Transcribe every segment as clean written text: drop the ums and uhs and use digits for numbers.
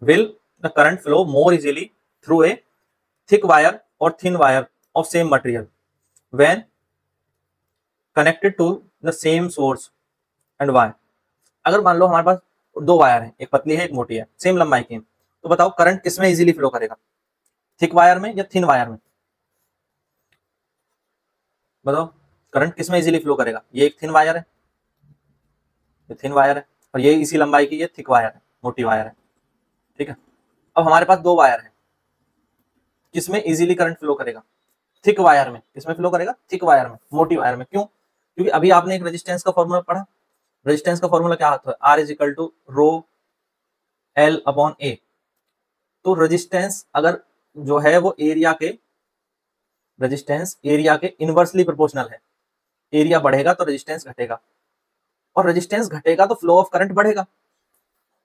will the current flow more easily through a thick wire or thin wire of same material when connected to the same source and why? अगर मान लो हमारे पास दो wire है, एक पतली है एक मोटी है, सेम लंबाई की, तो बताओ करंट किसमें इजीली फ्लो करेगा, थिक वायर में या थिन वायर में? बताओ करंट किसमें इजीली फ्लो करेगा? ये एक थिन वायर है, ये थिन वायर है, और ये इसी लंबाई की ये थिक वायर है, मोटी वायर है, ठीक है। अब हमारे पास दो वायर है, किसमें इजीली करंट फ्लो करेगा? थिक वायर में। किसमें फ्लो करेगा? थिक वायर में, मोटी वायर में। क्यों? क्योंकि अभी आपने एक रेजिस्टेंस का फॉर्मूला पढ़ा, रेजिस्टेंस का फॉर्मूला क्या होता है? R is equal to rho L upon A. तो रेजिस्टेंस अगर जो है वो एरिया के, रेजिस्टेंस एरिया के इनवर्सली प्रोपोर्शनल है। एरिया बढ़ेगा तो रेजिस्टेंस घटेगा, और रेजिस्टेंस घटेगा तो फ्लो ऑफ करंट बढ़ेगा।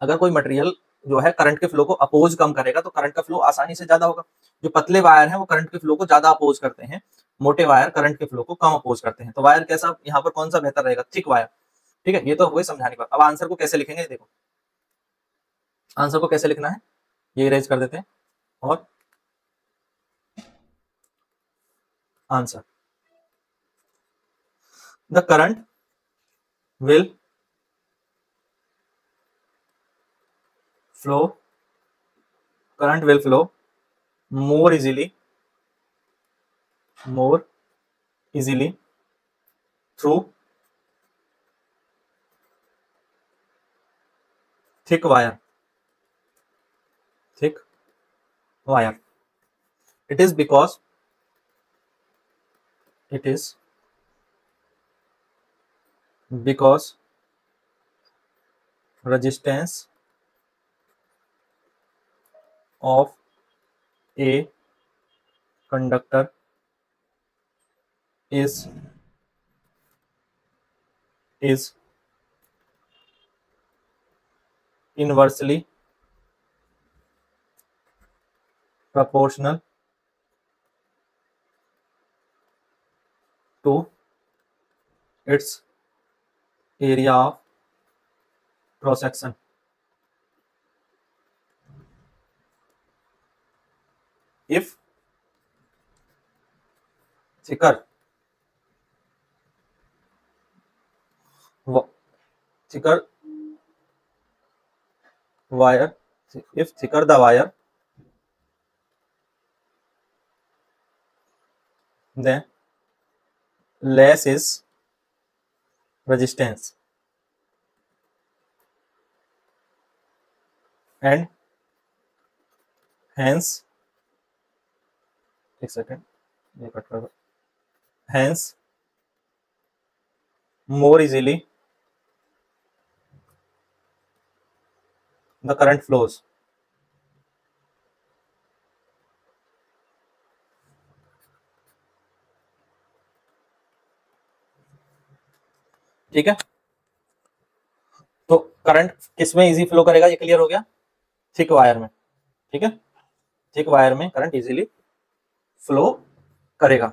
अगर कोई मटेरियल जो है करंट के फ्लो को अपोज कम करेगा तो करंट का फ्लो आसानी से ज्यादा होगा। जो पतले वायर हैं वो करंट के फ्लो को ज्यादा अपोज करते हैं, मोटे वायर करंट के फ्लो को कम अपोज करते हैं। तो वायर कैसा यहाँ पर कौन सा बेहतर रहेगा? थिक वायर, ठीक है। ये तो वही समझाने की बात। अब आंसर को कैसे लिखेंगे देखो, आंसर को कैसे लिखना है ये इरेज कर देते हैं, और answer the current will flow, current will flow more easily through thick wire. It is because resistance of a conductor is inversely proportional to its area of cross section. If thicker wire, if thicker the wire, then less is resistance, and hence, एक second ये cut कर, hence more easily the current flows. ठीक है, तो current किसमें easy flow करेगा ये clear हो गया? थिक वायर में, ठीक है। थिक वायर में करंट इजीली फ्लो करेगा।